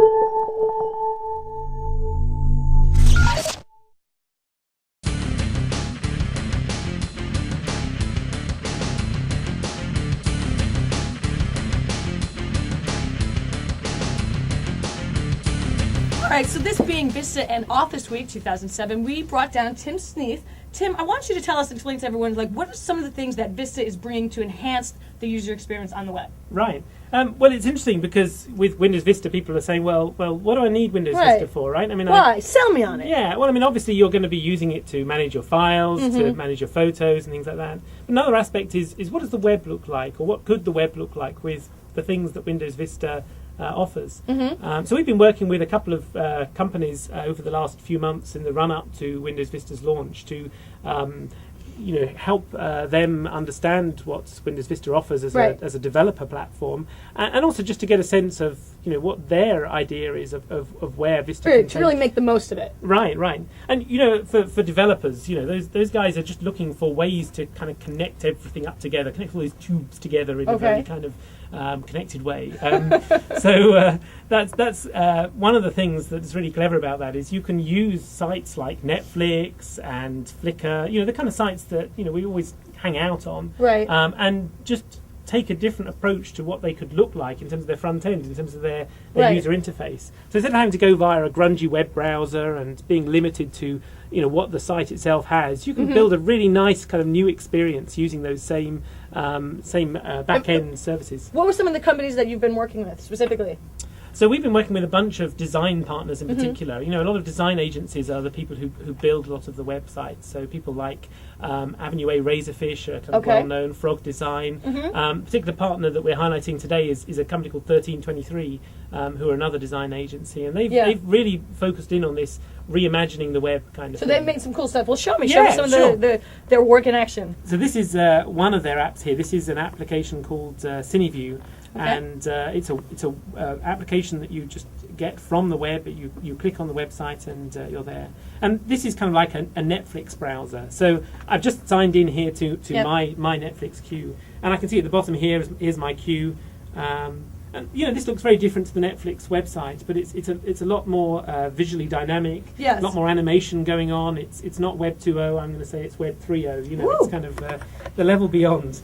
All right, so this being Vista and Office Week 2007, we brought down Tim Sneath. Tim, I want you to tell us, explain to everyone, like, what are some of the things that Vista is bringing to enhance the user experience on the web? Right. Well, it's interesting because with Windows Vista, people are saying, well, what do I need Windows Vista for, right? I mean, why? Sell me on it. Yeah. Well, I mean, obviously, you're going to be using it to manage your files, to manage your photos, and things like that. But another aspect is what does the web look like, or what could the web look like with the things that Windows Vista offers. So we've been working with a couple of companies over the last few months in the run-up to Windows Vista's launch to help them understand what Windows Vista offers as a developer platform, and also just to get a sense of what their idea is of where Vista can to really make the most of it. Right. And for developers, those guys are just looking for ways to kind of connect everything up together, connect all these tubes together in a very kind of connected way. So that's one of the things that's really clever about that is you can use sites like Netflix and Flickr, the kind of sites that we always hang out on, and just take a different approach to what they could look like in terms of their front end, in terms of their user interface. So instead of having to go via a grungy web browser and being limited to what the site itself has, you can build a really nice kind of new experience using those same back-end services. What were some of the companies that you've been working with specifically? So we've been working with a bunch of design partners in particular. A lot of design agencies are the people who build a lot of the websites. So people like Avenue A Razorfish, are kind of well-known, Frog Design. Particular partner that we're highlighting today is a company called 1323, who are another design agency. And they've really focused in on this reimagining the web kind of thing. So they've made some cool stuff. Well, show me some of their work in action. So this is one of their apps here. This is an application called CineView. And it's a application that you just get from the web. You click on the website and you're there. And this is kind of like a Netflix browser. So I've just signed in here to my Netflix queue, and I can see at the bottom here's my queue. And this looks very different to the Netflix website, but it's a lot more visually dynamic. A lot more animation going on. It's not Web 2.0. I'm going to say it's Web 3.0. It's kind of the level beyond.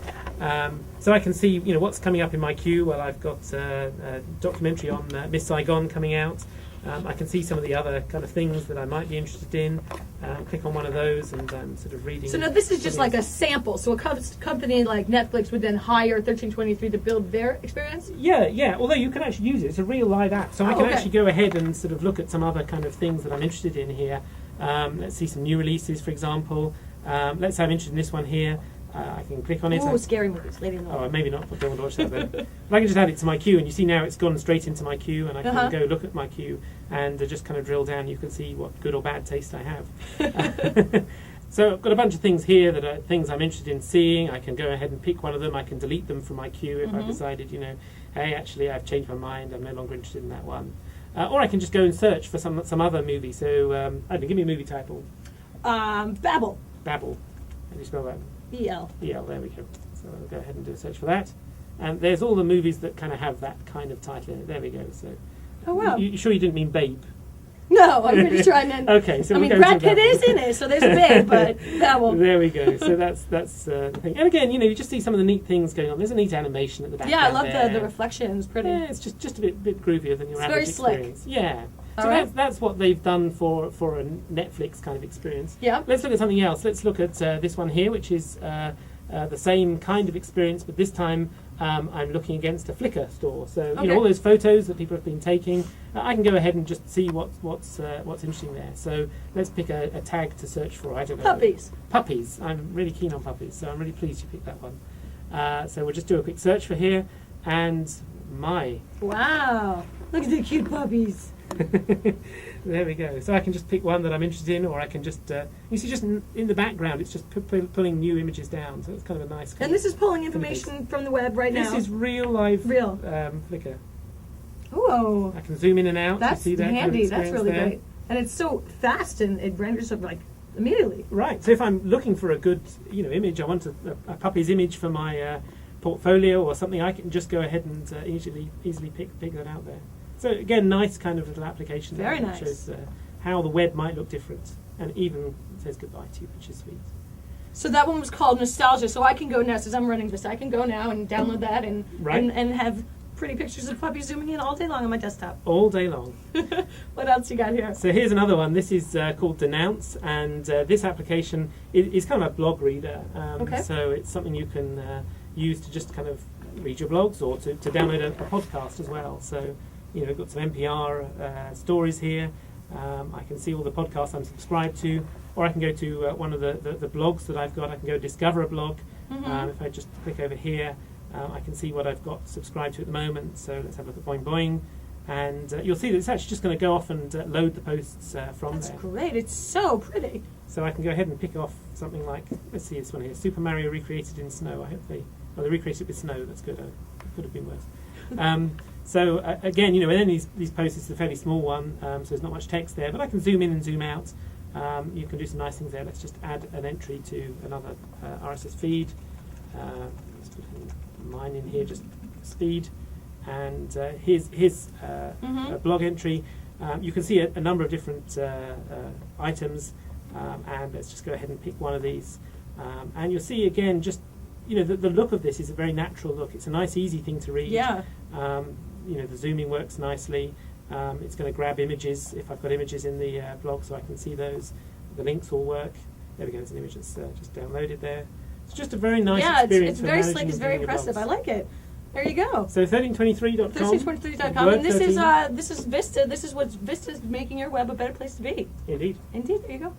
So I can see what's coming up in my queue. Well, I've got a documentary on Miss Saigon coming out. I can see some of the other kind of things that I might be interested in. Click on one of those and I'm sort of reading. So now this is just like a sample. So a company like Netflix would then hire 1323 to build their experience? Yeah. Although you can actually use it. It's a real live app. So I can actually go ahead and sort of look at some other kind of things that I'm interested in here. Let's see some new releases, for example. Let's say I'm interested in this one here. I can click on it. Oh, scary movies. Lady in the Oh, maybe not. I don't want to watch that then. But I can just add it to my queue, and you see now it's gone straight into my queue, and I can go look at my queue and just kind of drill down. You can see what good or bad taste I have. So I've got a bunch of things here that are things I'm interested in seeing. I can go ahead and pick one of them. I can delete them from my queue if I've decided, hey, actually I've changed my mind. I'm no longer interested in that one. Or I can just go and search for some other movie. So give me a movie title. Babel. Babel. How do you spell that? E-L. E-L, there we go. So I'll go ahead and do a search for that. And there's all the movies that kind of have that kind of title in it. There we go. So, oh, wow. You sure you didn't mean Babe? No, I'm pretty sure I meant... Okay, so Brad Pitt is in it, so there's a Babe, but that one. There we go. So that's the thing. And again, you just see some of the neat things going on. There's a neat animation at the back. Yeah, I love the reflections. Pretty. Yeah, it's just a bit groovier than your average experience. Slick. Yeah. So that's what they've done for a Netflix kind of experience. Yeah. Let's look at something else. Let's look at this one here, which is the same kind of experience, but this time I'm looking against a Flickr store. So all those photos that people have been taking, I can go ahead and just see what's interesting there. So let's pick a tag to search for. I don't know. Puppies. Puppies. I'm really keen on puppies, so I'm really pleased you picked that one. So we'll just do a quick search for here, and wow! Look at the cute puppies. There we go. So I can just pick one that I'm interested in, or I can just you see, just in the background, it's just pulling new images down. So it's kind of a nice. And this is pulling information from the web right now. This is real Flickr. Oh, I can zoom in and out. That's you see that handy. That's really there. great, and it's so fast, and it renders up like immediately. Right. So if I'm looking for a good image, I want a puppy's image for my portfolio or something, I can just go ahead and easily pick that out there. So again, nice kind of little application. Very there nice. That shows how the web might look different, and even says goodbye to you, which is sweet. So that one was called Nostalgia. So I can go now, since I'm running this, I can go now and download that and Right. and have pretty pictures of puppies zooming in all day long on my desktop. All day long. What else you got here? So here's another one. This is called Denounce, and this application is kind of a blog reader. Okay. So it's something you can use to just kind of read your blogs or to download a podcast as well. So, we've got some NPR stories here. I can see all the podcasts I'm subscribed to, or I can go to one of the blogs that I've got. I can go discover a blog. If I just click over here, I can see what I've got subscribed to at the moment. So let's have a look at Boing Boing. And you'll see that it's actually just going to go off and load the posts from That's there. great. It's so pretty. So I can go ahead and pick off something like, let's see this one here, Super Mario recreated in snow. I hope they recreated it with snow. That's good. It could have been worse. So again, and then these posts, it's a fairly small one, so there's not much text there, but I can zoom in and zoom out. You can do some nice things there. Let's just add an entry to another RSS feed. Let's put mine in here, just speed. And here's a blog entry. You can see a number of different items, and let's just go ahead and pick one of these. And you'll see again, just the look of this is a very natural look. It's a nice, easy thing to read. Yeah. The zooming works nicely. It's going to grab images if I've got images in the blog, so I can see those. The links all work. There we go. There's an image that's just downloaded there. It's just a very nice experience. It's very slick. It's very impressive. I like it. There you go. So 1323.com. 1323.com. And this is Vista. This is what Vista's making your web a better place to be. Indeed. Indeed. There you go.